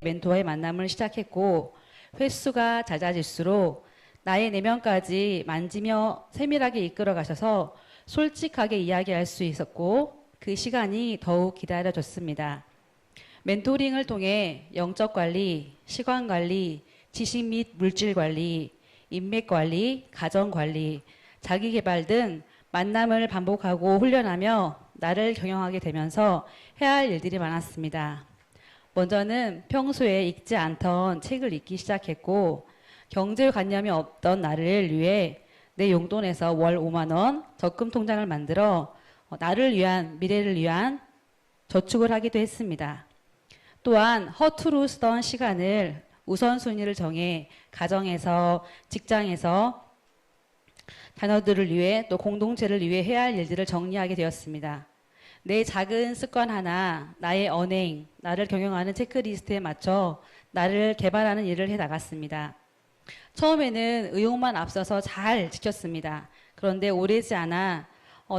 멘토와의 만남을 시작했고 횟수가 잦아질수록 나의 내면까지 만지며 세밀하게 이끌어 가셔서 솔직하게 이야기할 수 있었고 그 시간이 더욱 기다려졌습니다. 멘토링을 통해 영적 관리, 시간 관리, 지식 및 물질 관리, 인맥 관리, 가정 관리, 자기 개발 등 만남을 반복하고 훈련하며 나를 경영하게 되면서 해야 할 일들이 많았습니다. 먼저는 평소에 읽지 않던 책을 읽기 시작했고 경제관념이 없던 나를 위해 내 용돈에서 월 5만 원 적금 통장을 만들어 나를 위한 미래를 위한 저축을 하기도 했습니다. 또한 허투루 쓰던 시간을 우선순위를 정해 가정에서 직장에서 자녀들을 위해 또 공동체를 위해 해야 할 일들을 정리하게 되었습니다. 내 작은 습관 하나, 나의 언행, 나를 경영하는 체크리스트에 맞춰 나를 개발하는 일을 해 나갔습니다. 처음에는 의욕만 앞서서 잘 지켰습니다. 그런데 오래지 않아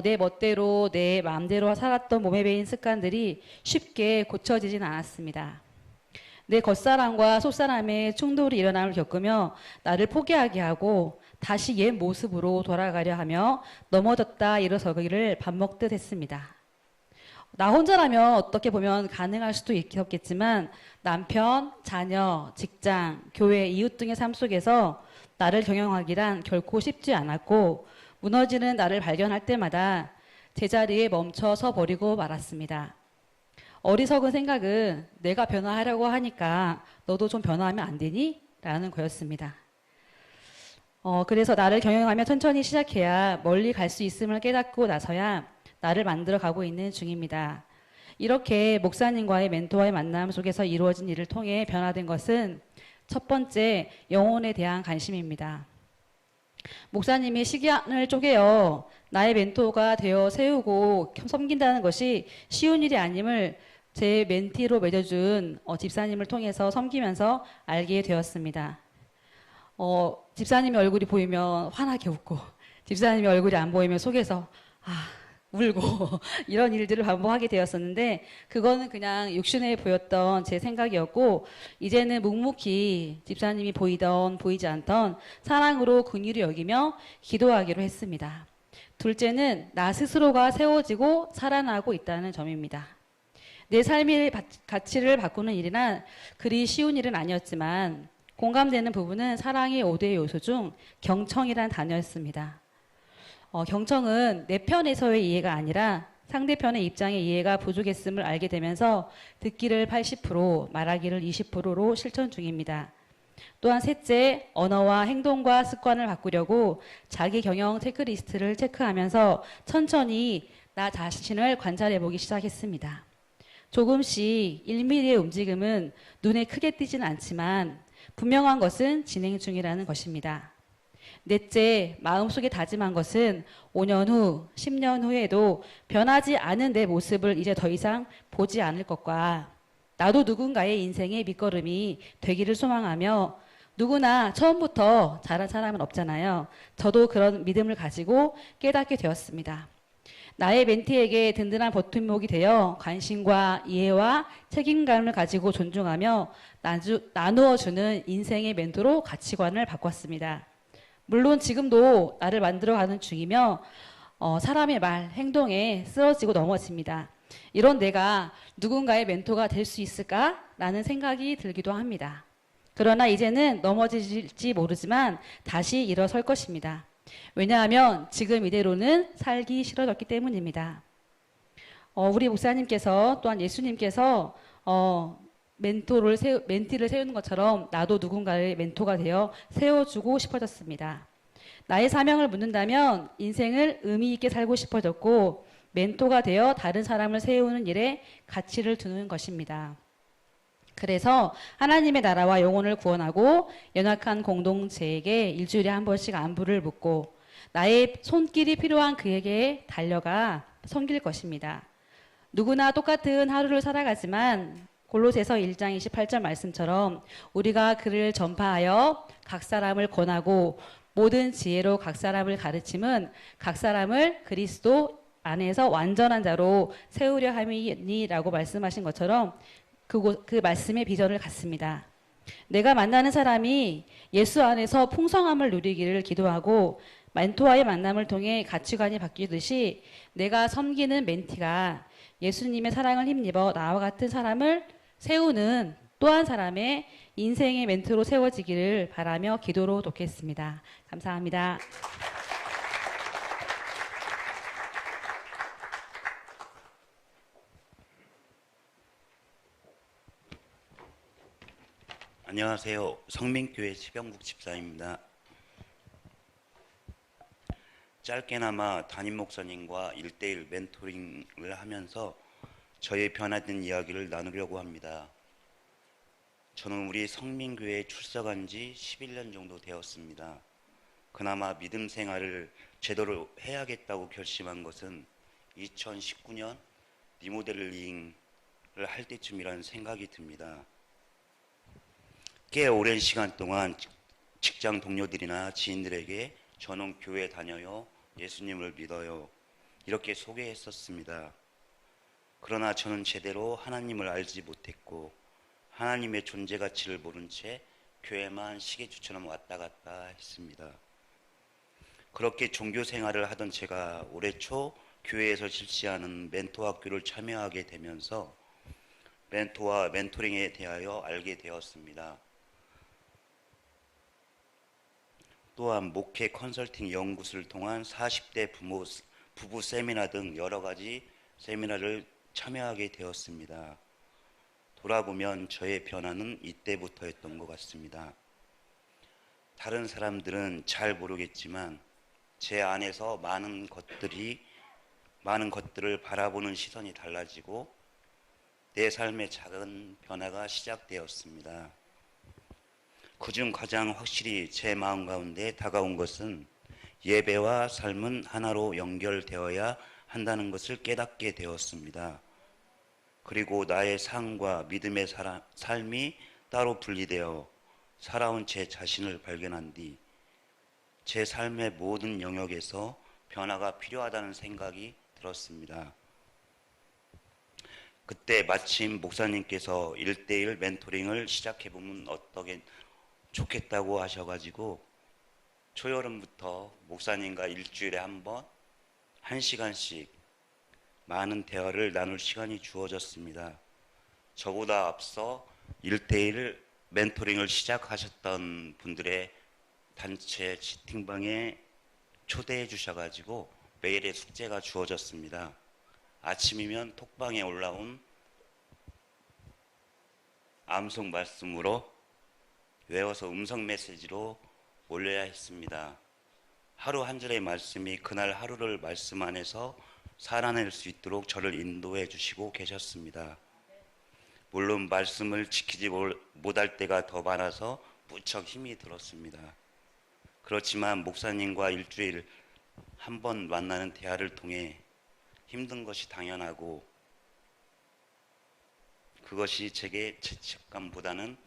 내 멋대로 내 마음대로 살았던 몸에 배인 습관들이 쉽게 고쳐지진 않았습니다. 내 겉사람과 속사람의 충돌이 일어남을 겪으며 나를 포기하게 하고 다시 옛 모습으로 돌아가려 하며 넘어졌다 일어서기를 밥 먹듯 했습니다. 나 혼자라면 어떻게 보면 가능할 수도 있겠지만 남편, 자녀, 직장, 교회, 이웃 등의 삶 속에서 나를 경영하기란 결코 쉽지 않았고 무너지는 나를 발견할 때마다 제자리에 멈춰서 버리고 말았습니다. 어리석은 생각은 내가 변화하려고 하니까 너도 좀 변화하면 안 되니? 라는 거였습니다. 그래서 나를 경영하며 천천히 시작해야 멀리 갈 수 있음을 깨닫고 나서야 나를 만들어 가고 있는 중입니다. 이렇게 목사님과의 멘토와의 만남 속에서 이루어진 일을 통해 변화된 것은 첫 번째, 영혼에 대한 관심입니다. 목사님이 시간을 쪼개어 나의 멘토가 되어 세우고 섬긴다는 것이 쉬운 일이 아님을 제 멘티로 맺어준 집사님을 통해서 섬기면서 알게 되었습니다. 집사님의 얼굴이 보이면 환하게 웃고 집사님의 얼굴이 안 보이면 속에서 울고 이런 일들을 반복하게 되었었는데 그거는 그냥 육신에 보였던 제 생각이었고 이제는 묵묵히 집사님이 보이던 보이지 않던 사랑으로 긍휼히 여기며 기도하기로 했습니다. 둘째는 나 스스로가 세워지고 살아나고 있다는 점입니다. 내 삶의 가치를 바꾸는 일이란 그리 쉬운 일은 아니었지만 공감되는 부분은 사랑의 5대 요소 중 경청이란 단어였습니다. 경청은 내 편에서의 이해가 아니라 상대편의 입장의 이해가 부족했음을 알게 되면서 듣기를 80%, 말하기를 20%로 실천 중입니다. 또한 셋째, 언어와 행동과 습관을 바꾸려고 자기 경영 체크리스트를 체크하면서 천천히 나 자신을 관찰해보기 시작했습니다. 조금씩 1mm의 움직임은 눈에 크게 띄지는 않지만 분명한 것은 진행 중이라는 것입니다. 넷째, 마음속에 다짐한 것은 5년 후, 10년 후에도 변하지 않은 내 모습을 이제 더 이상 보지 않을 것과 나도 누군가의 인생의 밑거름이 되기를 소망하며 누구나 처음부터 잘한 사람은 없잖아요. 저도 그런 믿음을 가지고 깨닫게 되었습니다. 나의 멘티에게 든든한 버팀목이 되어 관심과 이해와 책임감을 가지고 존중하며 나누어주는 인생의 멘토로 가치관을 바꿨습니다. 물론 지금도 나를 만들어가는 중이며 사람의 말, 행동에 쓰러지고 넘어집니다. 이런 내가 누군가의 멘토가 될 수 있을까라는 생각이 들기도 합니다. 그러나 이제는 넘어질지 모르지만 다시 일어설 것입니다. 왜냐하면 지금 이대로는 살기 싫어졌기 때문입니다. 우리 목사님께서 또한 예수님께서 멘티를 세우는 것처럼 나도 누군가의 멘토가 되어 세워주고 싶어졌습니다. 나의 사명을 묻는다면 인생을 의미 있게 살고 싶어졌고 멘토가 되어 다른 사람을 세우는 일에 가치를 두는 것입니다. 그래서 하나님의 나라와 영혼을 구원하고 연약한 공동체에게 일주일에 한 번씩 안부를 묻고 나의 손길이 필요한 그에게 달려가 섬길 것입니다. 누구나 똑같은 하루를 살아가지만 골로새서 1장 28절 말씀처럼 우리가 그를 전파하여 각 사람을 권하고 모든 지혜로 각 사람을 가르침은 각 사람을 그리스도 안에서 완전한 자로 세우려 함이니라고 말씀하신 것처럼 그 말씀의 비전을 갖습니다. 내가 만나는 사람이 예수 안에서 풍성함을 누리기를 기도하고 멘토와의 만남을 통해 가치관이 바뀌듯이 내가 섬기는 멘티가 예수님의 사랑을 힘입어 나와 같은 사람을 세우는 또 한 사람의 인생의 멘토로 세워지기를 바라며 기도로 돕겠습니다. 감사합니다. 안녕하세요. 성민교회 최병국 집사입니다. 짧게나마 담임 목사님과 1대1 멘토링을 하면서 저의 변화된 이야기를 나누려고 합니다. 저는 우리 성민교회에 출석한 지 11년 정도 되었습니다. 그나마 믿음 생활을 제대로 해야겠다고 결심한 것은 2019년 리모델링을 할 때쯤이라는 생각이 듭니다. 꽤 오랜 시간 동안 직장 동료들이나 지인들에게 저는 교회 다녀요, 예수님을 믿어요 이렇게 소개했었습니다. 그러나 저는 제대로 하나님을 알지 못했고 하나님의 존재 가치를 모른 채 교회만 시계추처럼 왔다 갔다 했습니다. 그렇게 종교 생활을 하던 제가 올해 초 교회에서 실시하는 멘토 학교를 참여하게 되면서 멘토와 멘토링에 대하여 알게 되었습니다. 또한 목회 컨설팅 연구소를 통한 40대 부부 세미나 등 여러 가지 세미나를 참여하게 되었습니다. 돌아보면 저의 변화는 이때부터였던 것 같습니다. 다른 사람들은 잘 모르겠지만 제 안에서 많은 것들을 바라보는 시선이 달라지고 내 삶의 작은 변화가 시작되었습니다. 그중 가장 확실히 제 마음 가운데 다가온 것은 예배와 삶은 하나로 연결되어야 한다는 것을 깨닫게 되었습니다. 그리고 나의 삶과 믿음의 삶이 따로 분리되어 살아온 제 자신을 발견한 뒤 제 삶의 모든 영역에서 변화가 필요하다는 생각이 들었습니다. 그때 마침 목사님께서 1대1 멘토링을 시작해보면 어떻게 좋겠다고 하셔가지고 초여름부터 목사님과 일주일에 한 번 1시간씩 많은 대화를 나눌 시간이 주어졌습니다. 저보다 앞서 1대1 멘토링을 시작하셨던 분들의 단체 채팅방에 초대해 주셔가지고 매일의 숙제가 주어졌습니다. 아침이면 톡방에 올라온 암송 말씀으로 외워서 음성 메시지로 올려야 했습니다. 하루 한 절의 말씀이 그날 하루를 말씀 안에서 살아낼 수 있도록 저를 인도해 주시고 계셨습니다. 물론 말씀을 지키지 못할 때가 더 많아서 무척 힘이 들었습니다. 그렇지만 목사님과 일주일 한 번 만나는 대화를 통해 힘든 것이 당연하고 그것이 제게 죄책감보다는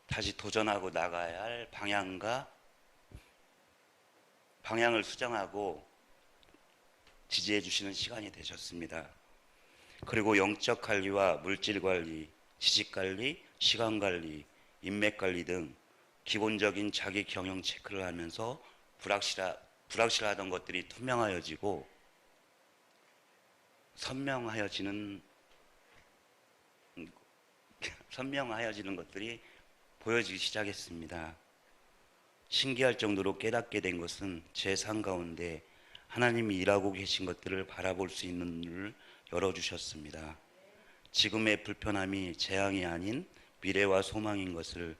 다시 도전하고 나가야 할 방향을 수정하고 지지해 주시는 시간이 되셨습니다. 그리고 영적 관리와 물질 관리, 지식 관리, 시간 관리, 인맥 관리 등 기본적인 자기 경영 체크를 하면서 불확실하던 것들이 투명하여지고 선명하여지는 것들이 보여지기 시작했습니다. 신기할 정도로 깨닫게 된 것은 제 삶 가운데 하나님이 일하고 계신 것들을 바라볼 수 있는 눈을 열어주셨습니다. 지금의 불편함이 재앙이 아닌 미래와 소망인 것을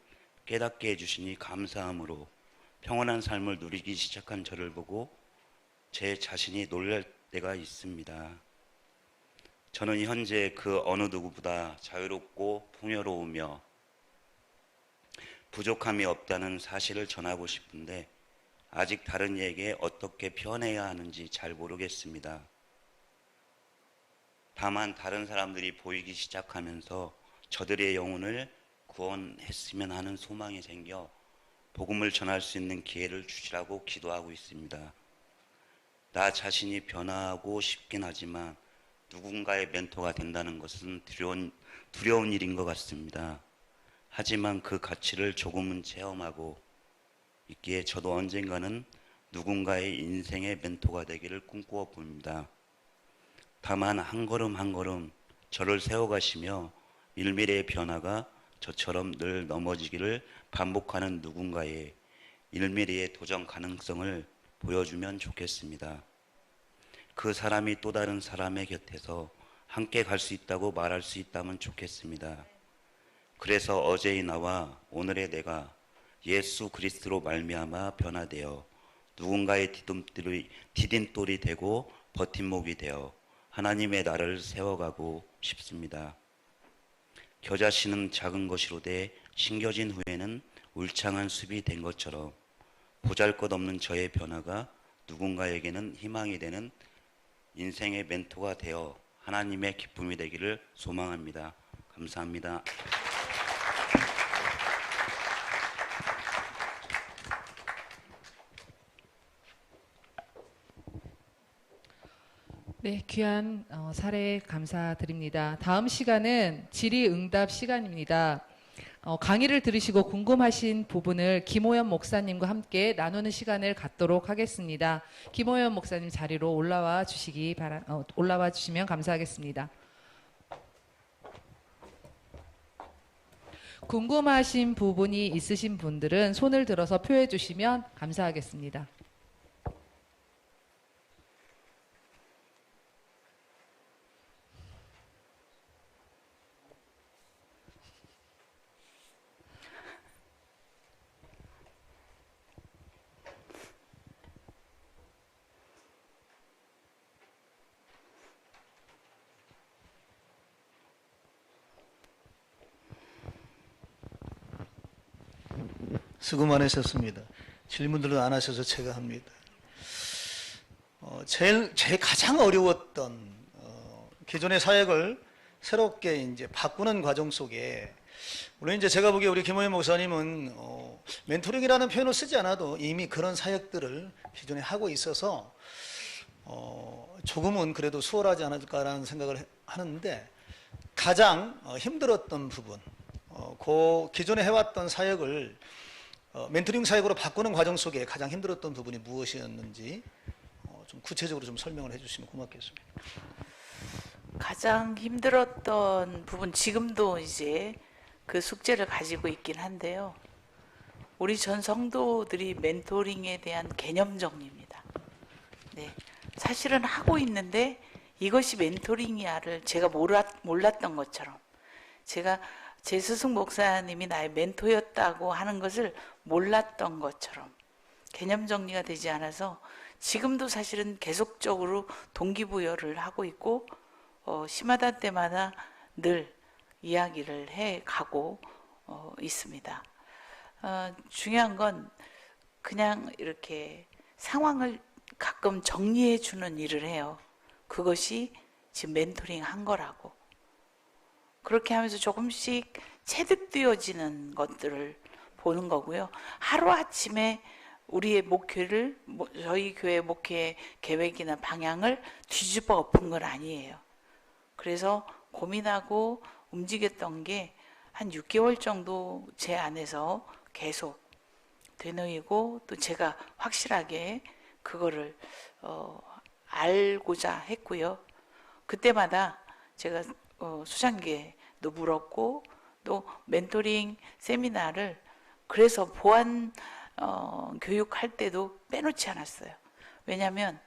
깨닫게 해주시니 감사함으로 평온한 삶을 누리기 시작한 저를 보고 제 자신이 놀랄 때가 있습니다. 저는 현재 그 어느 누구보다 자유롭고 풍요로우며 부족함이 없다는 사실을 전하고 싶은데 아직 다른 이에게 어떻게 표현해야 하는지 잘 모르겠습니다. 다만 다른 사람들이 보이기 시작하면서 저들의 영혼을 구원했으면 하는 소망이 생겨 복음을 전할 수 있는 기회를 주시라고 기도하고 있습니다. 나 자신이 변화하고 싶긴 하지만 누군가의 멘토가 된다는 것은 두려운 일인 것 같습니다. 하지만 그 가치를 조금은 체험하고 있기에 저도 언젠가는 누군가의 인생의 멘토가 되기를 꿈꾸어 봅니다. 다만 한 걸음 한 걸음 저를 세워가시며 일미래의 변화가 저처럼 늘 넘어지기를 반복하는 누군가의 일미래의 도전 가능성을 보여주면 좋겠습니다. 그 사람이 또 다른 사람의 곁에서 함께 갈 수 있다고 말할 수 있다면 좋겠습니다. 그래서 어제의 나와 오늘의 내가 예수 그리스도로 말미암아 변화되어 누군가의 디딤돌이 되고 버팀목이 되어 하나님의 나를 세워가고 싶습니다. 겨자씨는 작은 것이로되 심겨진 후에는 울창한 숲이 된 것처럼 보잘것없는 저의 변화가 누군가에게는 희망이 되는 인생의 멘토가 되어 하나님의 기쁨이 되기를 소망합니다. 감사합니다. 네, 귀한 사례 감사드립니다. 다음 시간은 질의응답 시간입니다. 강의를 들으시고 궁금하신 부분을 김호연 목사님과 함께 나누는 시간을 갖도록 하겠습니다. 김호연 목사님 자리로 올라와 주시면 감사하겠습니다. 궁금하신 부분이 있으신 분들은 손을 들어서 표해 주시면 감사하겠습니다. 수고 많으셨습니다. 질문들은 안 하셔서 제가 합니다. 제일 가장 어려웠던 기존의 사역을 새롭게 이제 바꾸는 과정 속에 물론 이제 제가 보기에 우리 김호연 목사님은 멘토링이라는 표현을 쓰지 않아도 이미 그런 사역들을 기존에 하고 있어서 조금은 그래도 수월하지 않을까라는 생각을 하는데 가장 힘들었던 부분, 그 기존에 해왔던 사역을 멘토링 사역으로 바꾸는 과정 속에 가장 힘들었던 부분이 무엇이었는지 좀 구체적으로 좀 설명을 해주시면 고맙겠습니다. 가장 힘들었던 부분, 지금도 이제 그 숙제를 가지고 있긴 한데요. 우리 전 성도들이 멘토링에 대한 개념 정리입니다. 네, 사실은 하고 있는데 이것이 멘토링이야를 제가 몰랐던 것처럼, 제가 제 스승 목사님이 나의 멘토였다고 하는 것을 몰랐던 것처럼 개념 정리가 되지 않아서 지금도 사실은 계속적으로 동기부여를 하고 있고 심하다 때마다 늘 이야기를 해가고 있습니다. 중요한 건 그냥 이렇게 상황을 가끔 정리해 주는 일을 해요. 그것이 지금 멘토링 한 거라고. 그렇게 하면서 조금씩 체득되어지는 것들을 보는 거고요. 하루아침에 우리의 목회를, 저희 교회 목회 계획이나 방향을 뒤집어 엎은 건 아니에요. 그래서 고민하고 움직였던 게 한 6개월 정도 제 안에서 계속 되뇌이고 또 제가 확실하게 그거를 알고자 했고요. 그때마다 제가 수장계도 물었고 또 멘토링 세미나를 그래서 보안 교육할 때도 빼놓지 않았어요. 왜냐하면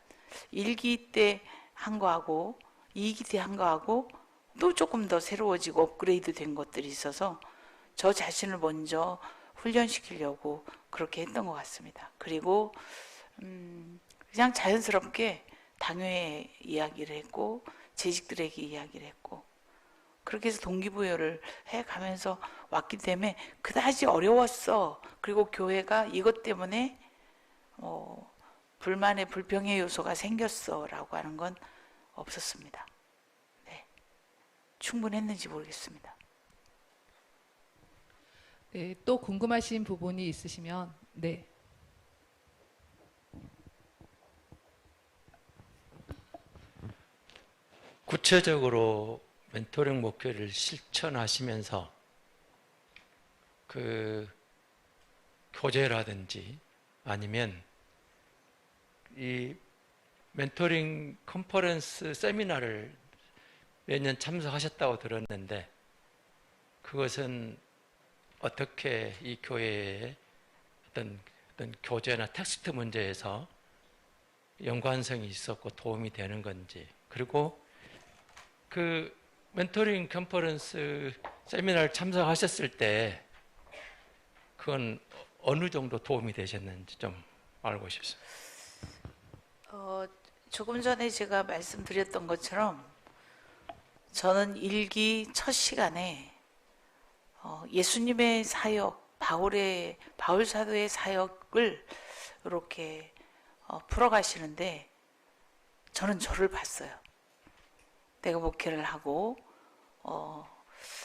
1기 때 한 거하고 2기 때 한 거하고 또 조금 더 새로워지고 업그레이드 된 것들이 있어서 저 자신을 먼저 훈련시키려고 그렇게 했던 것 같습니다. 그리고 그냥 자연스럽게 당회에 이야기를 했고 재직들에게 이야기를 했고 그렇게 해서 동기부여를 해가면서 왔기 때문에 그다지 어려웠어. 그리고 교회가 이것 때문에 불만의 불평의 요소가 생겼어 라고 하는 건 없었습니다. 네. 충분했는지 모르겠습니다. 네, 또 궁금하신 부분이 있으시면 네. 구체적으로 멘토링 목표를 실천하시면서 그 교재라든지 아니면 이 멘토링 컨퍼런스 세미나를 몇 년 참석하셨다고 들었는데 그것은 어떻게 이 교회의 어떤 교재나 텍스트 문제에서 연관성이 있었고 도움이 되는 건지, 그리고 그 멘토링 컨퍼런스 세미나를 참석하셨을 때 그건 어느 정도 도움이 되셨는지 좀 알고 싶습니다. 조금 전에 제가 말씀드렸던 것처럼 저는 일기 첫 시간에 예수님의 사역, 바울 사도의 사역을 이렇게 풀어가시는데 저는 저를 봤어요. 내가 목회를 하고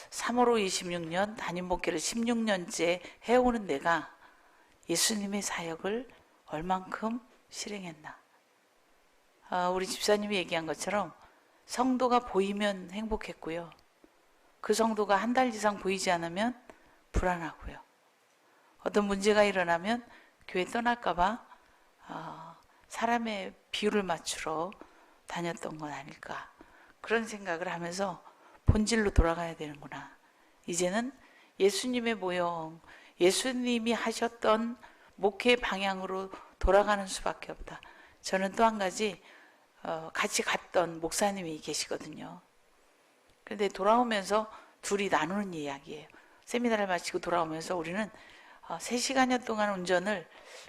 3호로 26년, 담임 목회를 16년째 해오는 내가 예수님의 사역을 얼만큼 실행했나. 우리 집사님이 얘기한 것처럼 성도가 보이면 행복했고요. 그 성도가 한 달 이상 보이지 않으면 불안하고요. 어떤 문제가 일어나면 교회 떠날까봐 사람의 비율을 맞추러 다녔던 건 아닐까. 그런 생각을 하면서 본질로 돌아가야 되는구나. 이제는 예수님의 모형, 예수님이 하셨던 목회 방향으로 돌아가는 수밖에 없다. 저는 또 한 가지 같이 갔던 목사님이 계시거든요. 그런데 돌아오면서 둘이 나누는 이야기예요. 세미나를 마치고 돌아오면서 우리는 3시간여 동안 운전을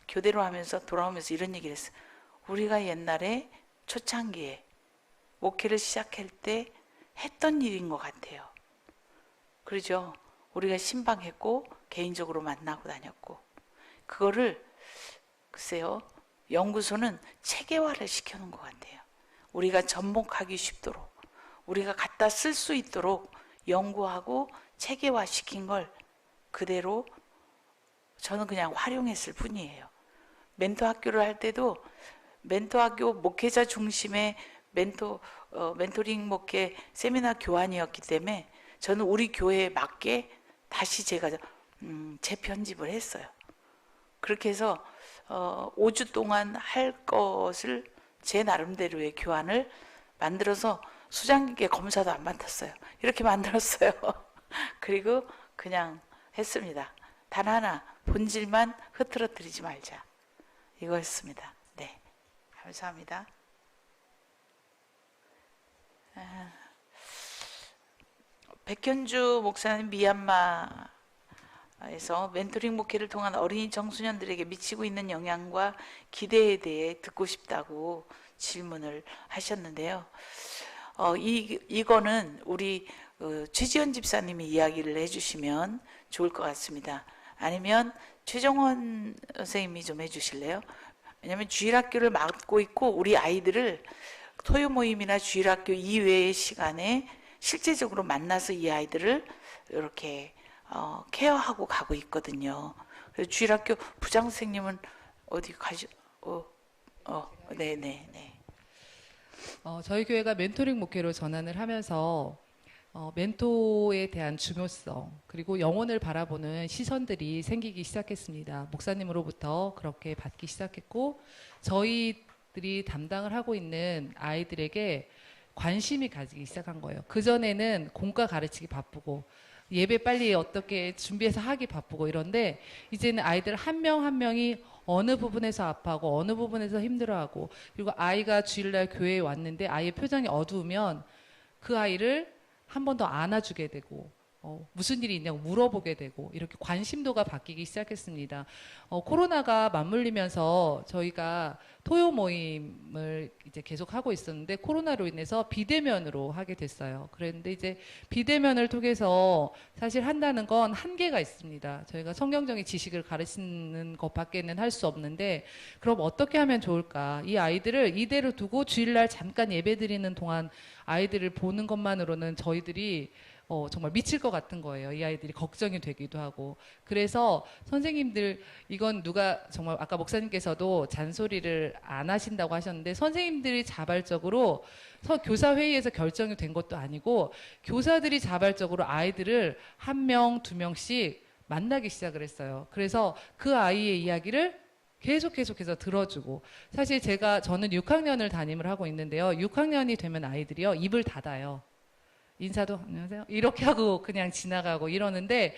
교대로 하면서 돌아오면서 이런 얘기를 했어요. 우리가 옛날에 초창기에 목회를 시작할 때 했던 일인 것 같아요. 그러죠? 우리가 신방했고 개인적으로 만나고 다녔고 그거를 글쎄요, 연구소는 체계화를 시켜놓은 것 같아요. 우리가 접목하기 쉽도록, 우리가 갖다 쓸 수 있도록 연구하고 체계화 시킨 걸 그대로 저는 그냥 활용했을 뿐이에요. 멘토 학교를 할 때도 멘토 학교 목회자 중심의 멘토링 목회 세미나 교환이었기 때문에 저는 우리 교회에 맞게 다시 제가 재편집을 했어요. 그렇게 해서 5주 동안 할 것을 제 나름대로의 교환을 만들어서 수장님께 검사도 안 맡았어요. 이렇게 만들었어요. 그리고 그냥 했습니다. 단 하나, 본질만 흐트러뜨리지 말자. 이거였습니다. 네, 감사합니다. 백현주 목사님 미얀마에서 멘토링 목회를 통한 어린이 청소년들에게 미치고 있는 영향과 기대에 대해 듣고 싶다고 질문을 하셨는데요. 이거는 우리 최지연 집사님이 이야기를 해주시면 좋을 것 같습니다. 아니면 최정원 선생님이 좀 해주실래요? 왜냐하면 주일학교를 맡고 있고 우리 아이들을 토요 모임이나 주일학교 이외의 시간에 실제적으로 만나서 이 아이들을 이렇게 케어하고 가고 있거든요. 그래서 주일학교 부장 선생님은 어디 가시? 네네네. 저희 교회가 멘토링 목회로 전환을 하면서 멘토에 대한 중요성 그리고 영혼을 바라보는 시선들이 생기기 시작했습니다. 목사님으로부터 그렇게 받기 시작했고 저희들이 담당을 하고 있는 아이들에게 관심이 가지기 시작한 거예요. 그전에는 공과 가르치기 바쁘고 예배 빨리 어떻게 준비해서 하기 바쁘고 이런데 이제는 아이들 한 명 한 명이 어느 부분에서 아파하고 어느 부분에서 힘들어하고 그리고 아이가 주일날 교회에 왔는데 아이의 표정이 어두우면 그 아이를 한 번 더 안아주게 되고 무슨 일이 있냐고 물어보게 되고 이렇게 관심도가 바뀌기 시작했습니다. 코로나가 맞물리면서 저희가 토요 모임을 이제 계속 하고 있었는데 코로나로 인해서 비대면으로 하게 됐어요. 그런데 이제 비대면을 통해서 사실 한다는 건 한계가 있습니다. 저희가 성경적인 지식을 가르치는 것밖에는 할 수 없는데 그럼 어떻게 하면 좋을까? 이 아이들을 이대로 두고 주일날 잠깐 예배 드리는 동안 아이들을 보는 것만으로는 저희들이 정말 미칠 것 같은 거예요. 이 아이들이 걱정이 되기도 하고. 그래서 선생님들, 이건 누가 정말 아까 목사님께서도 잔소리를 안 하신다고 하셨는데, 선생님들이 자발적으로 교사회의에서 결정이 된 것도 아니고 교사들이 자발적으로 아이들을 1명, 2명씩 만나기 시작을 했어요. 그래서 그 아이의 이야기를 계속해서 들어주고, 사실 저는 6학년을 담임을 하고 있는데요. 6학년이 되면 아이들이요, 입을 닫아요. 인사도 안녕하세요 이렇게 하고 그냥 지나가고 이러는데,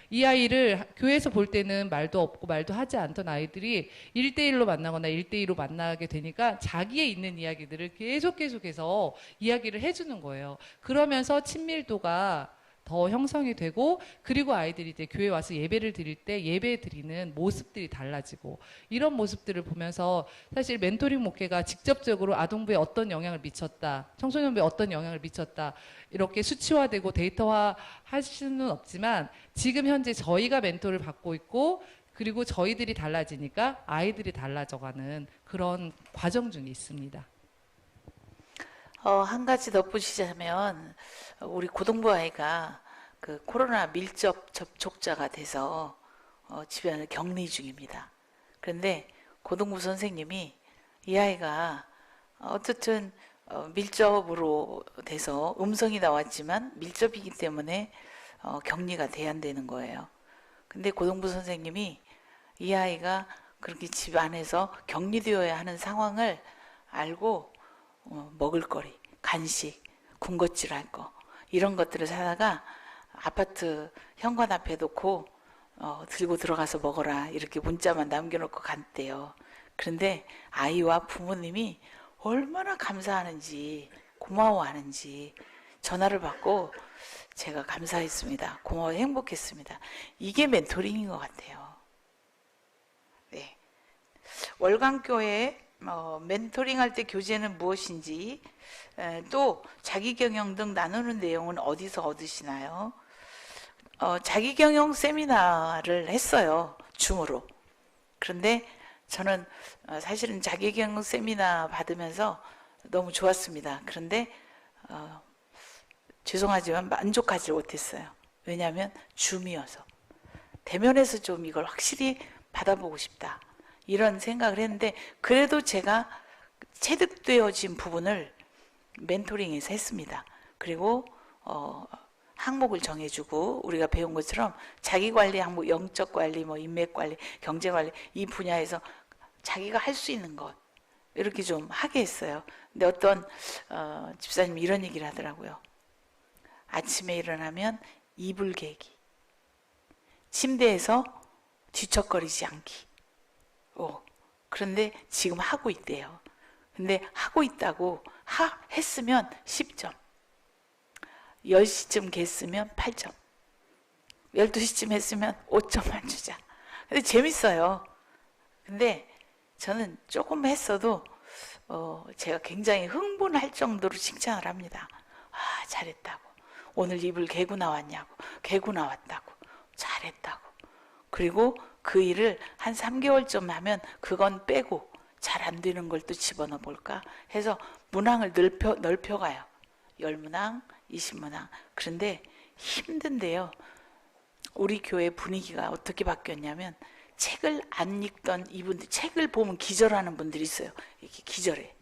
이 아이를 교회에서 볼 때는 말도 없고 말도 하지 않던 아이들이 1대1로 만나거나 1대2로 만나게 되니까 자기의 있는 이야기들을 계속해서 이야기를 해주는 거예요. 그러면서 친밀도가 더 형성이 되고, 그리고 아이들이 이제 교회 와서 예배를 드릴 때 예배 드리는 모습들이 달라지고, 이런 모습들을 보면서 사실 멘토링 목회가 직접적으로 아동부에 어떤 영향을 미쳤다, 청소년부에 어떤 영향을 미쳤다, 이렇게 수치화되고 데이터화 할 수는 없지만, 지금 현재 저희가 멘토를 받고 있고, 그리고 저희들이 달라지니까 아이들이 달라져가는 그런 과정 중에 있습니다. 한 가지 덧붙이자면, 우리 고등부 아이가 그 코로나 밀접 접촉자가 돼서 집에 격리 중입니다. 그런데 고등부 선생님이 이 아이가 어쨌든 밀접으로 돼서 음성이 나왔지만 밀접이기 때문에 격리가 돼야 되는 거예요. 근데 고등부 선생님이 이 아이가 그렇게 집 안에서 격리되어야 하는 상황을 알고 먹을거리, 간식, 군것질할 거 이런 것들을 사다가 아파트 현관 앞에 놓고 들고 들어가서 먹어라 이렇게 문자만 남겨놓고 갔대요. 그런데 아이와 부모님이 얼마나 감사하는지 고마워하는지 전화를 받고 제가 감사했습니다. 고마워 행복했습니다. 이게 멘토링인 것 같아요. 네. 월강교회 멘토링 할 때 교재는 무엇인지, 또 자기경영 등 나누는 내용은 어디서 얻으시나요? 자기경영 세미나를 했어요. 줌으로. 그런데 저는 사실은 자기경영 세미나 받으면서 너무 좋았습니다. 그런데 죄송하지만 만족하지 못했어요. 왜냐하면 줌이어서. 대면에서 좀 이걸 확실히 받아보고 싶다, 이런 생각을 했는데, 그래도 제가 체득되어진 부분을 멘토링에서 했습니다. 그리고 항목을 정해주고, 우리가 배운 것처럼 자기관리 항목, 영적관리, 인맥관리, 경제관리, 이 분야에서 자기가 할 수 있는 것 이렇게 좀 하게 했어요. 근데 어떤 집사님이 이런 얘기를 하더라고요. 아침에 일어나면 이불 개기, 침대에서 뒤척거리지 않기. 그런데 지금 하고 있대요. 근데 하고 있다고 했으면 10점, 10시쯤 했으면 8점, 12시쯤 했으면 5점만 주자. 근데 재밌어요. 근데 저는 조금 했어도 제가 굉장히 흥분할 정도로 칭찬을 합니다. 잘했다고. 오늘 이불 개고 나왔냐고. 개고 나왔다고. 잘했다고. 그리고 그 일을 한 3개월쯤 하면 그건 빼고 잘 안 되는 걸 또 집어넣어 볼까 해서 문항을 넓혀가요. 10문항, 20문항. 그런데 힘든데요. 우리 교회 분위기가 어떻게 바뀌었냐면, 책을 안 읽던 이분들, 책을 보면 기절하는 분들이 있어요. 이렇게 기절.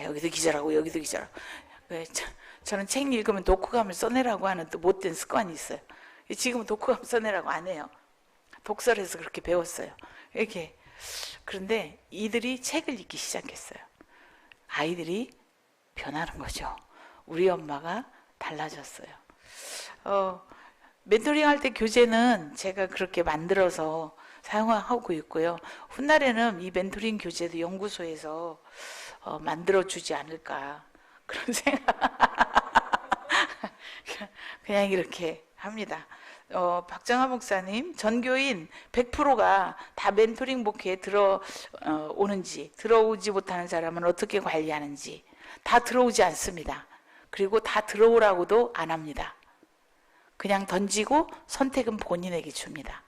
여기도 기절하고 여기도 기절하고. 저는 책 읽으면 독후감을 써내라고 하는 또 못된 습관이 있어요. 지금은 독후감 써내라고 안 해요. 독설에서 그렇게 배웠어요. 이렇게. 그런데 이들이 책을 읽기 시작했어요. 아이들이 변하는 거죠. 우리 엄마가 달라졌어요. 멘토링 할 때 교재는 제가 그렇게 만들어서 사용하고 있고요. 훗날에는 이 멘토링 교재도 연구소에서 만들어주지 않을까, 그런 생각. 그냥 이렇게 합니다. 박정하 목사님, 전교인 100%가 다 멘토링 목회에 들어오는지, 들어오지 못하는 사람은 어떻게 관리하는지, 다 들어오지 않습니다. 그리고 다 들어오라고도 안 합니다. 그냥 던지고 선택은 본인에게 줍니다.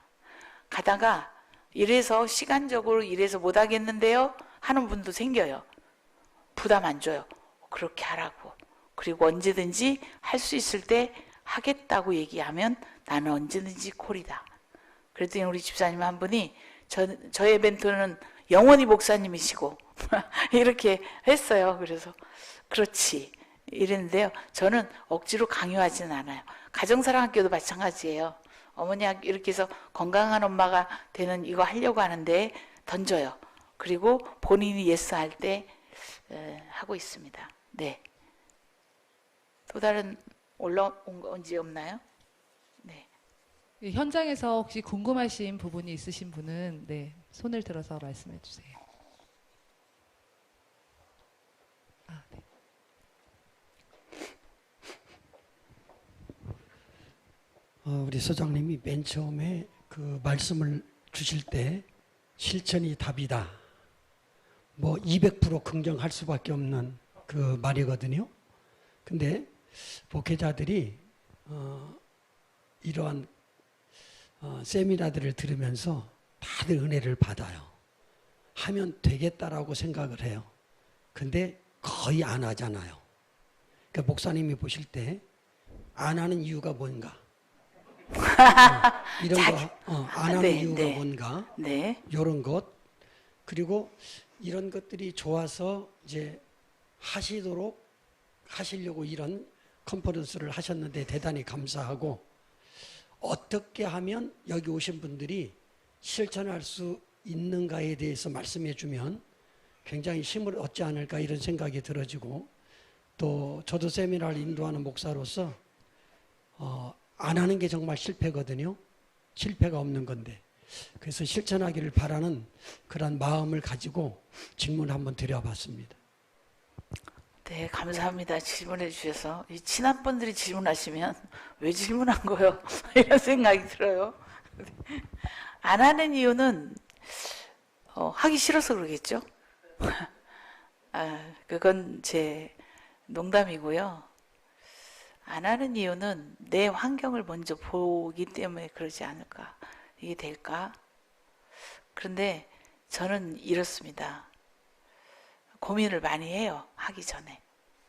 가다가 이래서 시간적으로 이래서 못 하겠는데요 하는 분도 생겨요. 부담 안 줘요. 그렇게 하라고. 그리고 언제든지 할 수 있을 때 하겠다고 얘기하면 나는 언제든지 콜이다. 그랬더니 우리 집사님 한 분이 저의 멘토는 영원히 목사님이시고 이렇게 했어요. 그래서 그렇지 이랬는데요. 저는 억지로 강요하지는 않아요. 가정사랑학교도 마찬가지예요. 어머니 이렇게 해서 건강한 엄마가 되는 이거 하려고 하는데 던져요. 그리고 본인이 예스 할 때 하고 있습니다. 네. 또 다른 올라온 건지 없나요? 네. 현장에서 혹시 궁금하신 부분이 있으신 분은 네, 손을 들어서 말씀해 주세요. 아, 네. 우리 소장님이 맨 처음에 그 말씀을 주실 때 실천이 답이다. 뭐 200% 긍정할 수밖에 없는 그 말이거든요. 근데 목회자들이 이러한 세미나들을 들으면서 다들 은혜를 받아요. 하면 되겠다라고 생각을 해요. 근데 거의 안 하잖아요. 그러니까 목사님이 보실 때 안 하는 이유가 뭔가? 이런 거 안 하는 이유가 뭔가? 네. 이런 것. 그리고 이런 것들이 좋아서 이제 하시려고 이런 컨퍼런스를 하셨는데 대단히 감사하고, 어떻게 하면 여기 오신 분들이 실천할 수 있는가에 대해서 말씀해 주면 굉장히 힘을 얻지 않을까 이런 생각이 들어지고, 또 저도 세미나를 인도하는 목사로서 안 하는 게 정말 실패거든요. 실패가 없는 건데. 그래서 실천하기를 바라는 그런 마음을 가지고 질문 한번 드려봤습니다. 네, 감사합니다. 질문해 주셔서. 이 친한 분들이 질문하시면 왜 질문한 거요? 이런 생각이 들어요. 안 하는 이유는 하기 싫어서 그러겠죠? 그건 제 농담이고요. 안 하는 이유는 내 환경을 먼저 보기 때문에 그러지 않을까? 이게 될까? 그런데 저는 이렇습니다. 고민을 많이 해요. 하기 전에.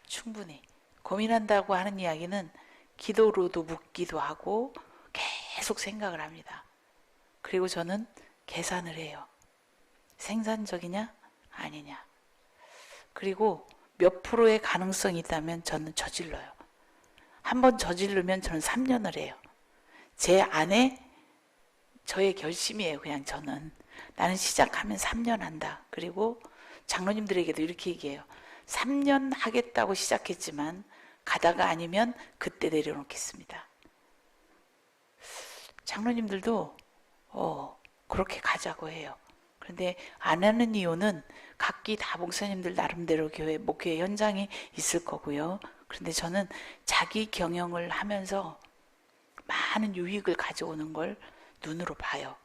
충분히. 고민한다고 하는 이야기는 기도로도 묻기도 하고 계속 생각을 합니다. 그리고 저는 계산을 해요. 생산적이냐? 아니냐. 그리고 몇 프로의 가능성이 있다면 저는 저질러요. 한번 저지르면 저는 3년을 해요. 제 안에 저의 결심이에요. 그냥 저는. 나는 시작하면 3년 한다. 그리고 장로님들에게도 이렇게 얘기해요. 3년 하겠다고 시작했지만 가다가 아니면 그때 내려놓겠습니다. 장로님들도 그렇게 가자고 해요. 그런데 안 하는 이유는 각기 다 목사님들 나름대로 목회 현장이 있을 거고요. 그런데 저는 자기 경영을 하면서 많은 유익을 가져오는 걸 눈으로 봐요.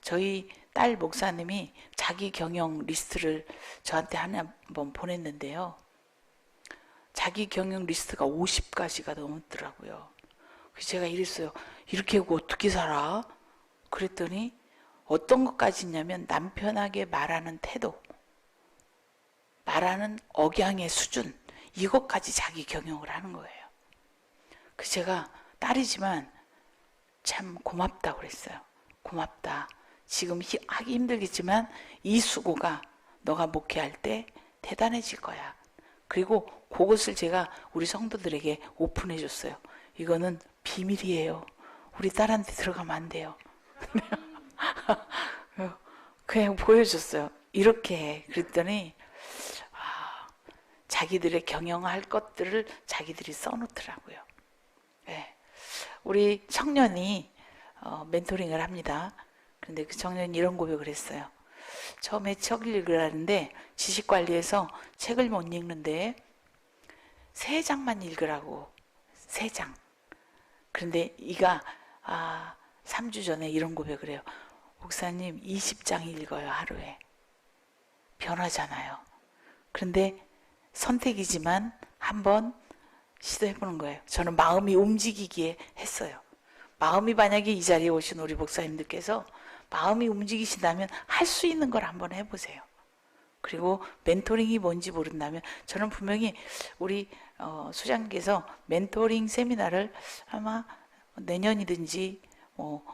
저희 딸 목사님이 자기 경영 리스트를 저한테 한번 보냈는데요. 자기 경영 리스트가 50가지가 넘었더라고요. 그래서 제가 이랬어요. 이렇게 하고 어떻게 살아? 그랬더니 어떤 것까지 있냐면 남편에게 말하는 태도, 말하는 억양의 수준, 이것까지 자기 경영을 하는 거예요. 그래서 제가 딸이지만 참 고맙다고 그랬어요. 고맙다. 지금 하기 힘들겠지만 이 수고가 너가 목회할 때 대단해질 거야. 그리고 그것을 제가 우리 성도들에게 오픈해 줬어요. 이거는 비밀이에요. 우리 딸한테 들어가면 안 돼요. 그냥 보여줬어요. 이렇게 해. 그랬더니 자기들의 경영할 것들을 자기들이 써놓더라고요. 네. 우리 청년이 멘토링을 합니다. 그런데 그 청년이 이런 고백을 했어요. 처음에 책을 읽으라는데 지식관리에서 책을 못 읽는데 3장만 읽으라고. 3장. 그런데 이가 3주 전에 이런 고백을 해요. 목사님 20장 읽어요. 하루에. 변하잖아요. 그런데 선택이지만 한번 시도해보는 거예요. 저는 마음이 움직이기에 했어요. 마음이 만약에 이 자리에 오신 우리 목사님들께서 마음이 움직이신다면 할 수 있는 걸 한번 해보세요. 그리고 멘토링이 뭔지 모른다면 저는 분명히 우리 수장께서 멘토링 세미나를 아마 내년이든지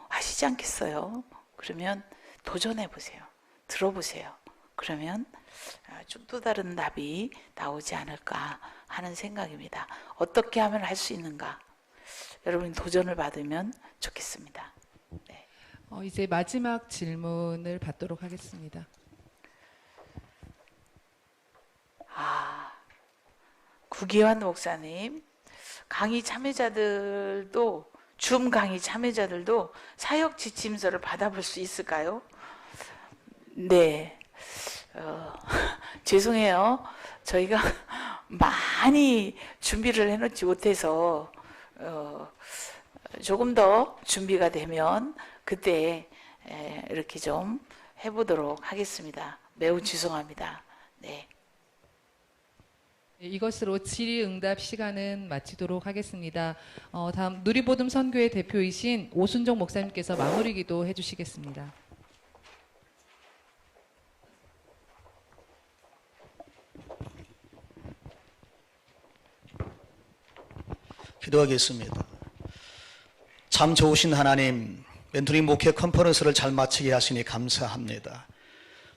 하시지 않겠어요? 그러면 도전해 보세요. 들어보세요. 그러면 좀 또 다른 답이 나오지 않을까 하는 생각입니다. 어떻게 하면 할 수 있는가? 여러분이 도전을 받으면 좋겠습니다. 네. 이제 마지막 질문을 받도록 하겠습니다. 구기환 목사님, 강의 참여자들도 줌 강의 참여자들도 사역 지침서를 받아볼 수 있을까요? 네. 죄송해요. 저희가 많이 준비를 해놓지 못해서 조금 더 준비가 되면 그때 이렇게 좀 해보도록 하겠습니다. 매우 죄송합니다. 네. 이것으로 질의응답 시간은 마치도록 하겠습니다. 다음 누리보듬 선교회 대표이신 오순종 목사님께서 마무리 기도 해주시겠습니다. 기도하겠습니다. 참 좋으신 하나님, 멘토링 목회 컨퍼런스를 잘 마치게 하시니 감사합니다.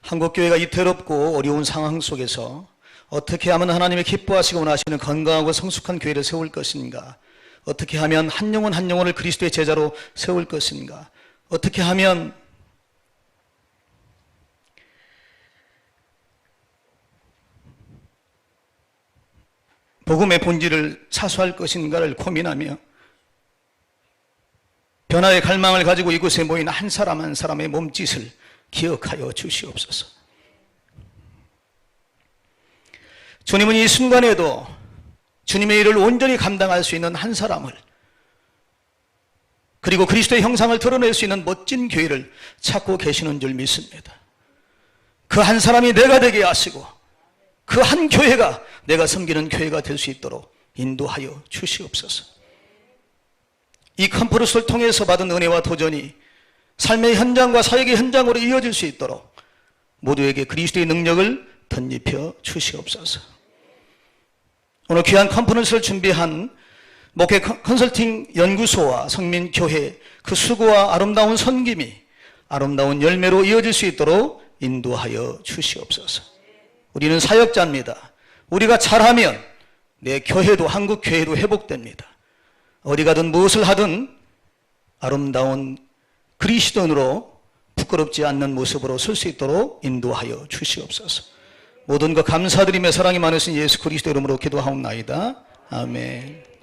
한국교회가 이태롭고 어려운 상황 속에서 어떻게 하면 하나님의 기뻐하시고 원하시는 건강하고 성숙한 교회를 세울 것인가? 어떻게 하면 한 영혼 한 영혼을 그리스도의 제자로 세울 것인가? 어떻게 하면 복음의 본질을 차수할 것인가를 고민하며 변화의 갈망을 가지고 이곳에 모인 한 사람 한 사람의 몸짓을 기억하여 주시옵소서. 주님은 이 순간에도 주님의 일을 온전히 감당할 수 있는 한 사람을, 그리고 그리스도의 형상을 드러낼 수 있는 멋진 교회를 찾고 계시는 줄 믿습니다. 그 한 사람이 내가 되게 하시고 그 한 교회가 내가 섬기는 교회가 될 수 있도록 인도하여 주시옵소서. 이 컨퍼런스를 통해서 받은 은혜와 도전이 삶의 현장과 사역의 현장으로 이어질 수 있도록 모두에게 그리스도의 능력을 덧입혀 주시옵소서. 오늘 귀한 컨퍼런스를 준비한 목회 컨설팅 연구소와 성민교회 그 수고와 아름다운 섬김이 아름다운 열매로 이어질 수 있도록 인도하여 주시옵소서. 우리는 사역자입니다. 우리가 잘하면 내 교회도 한국 교회도 회복됩니다. 어디 가든 무엇을 하든 아름다운 그리스도인으로 부끄럽지 않는 모습으로 설 수 있도록 인도하여 주시옵소서. 모든 것 감사드리며 사랑이 많으신 예수 그리스도 이름으로 기도하옵나이다. 아멘.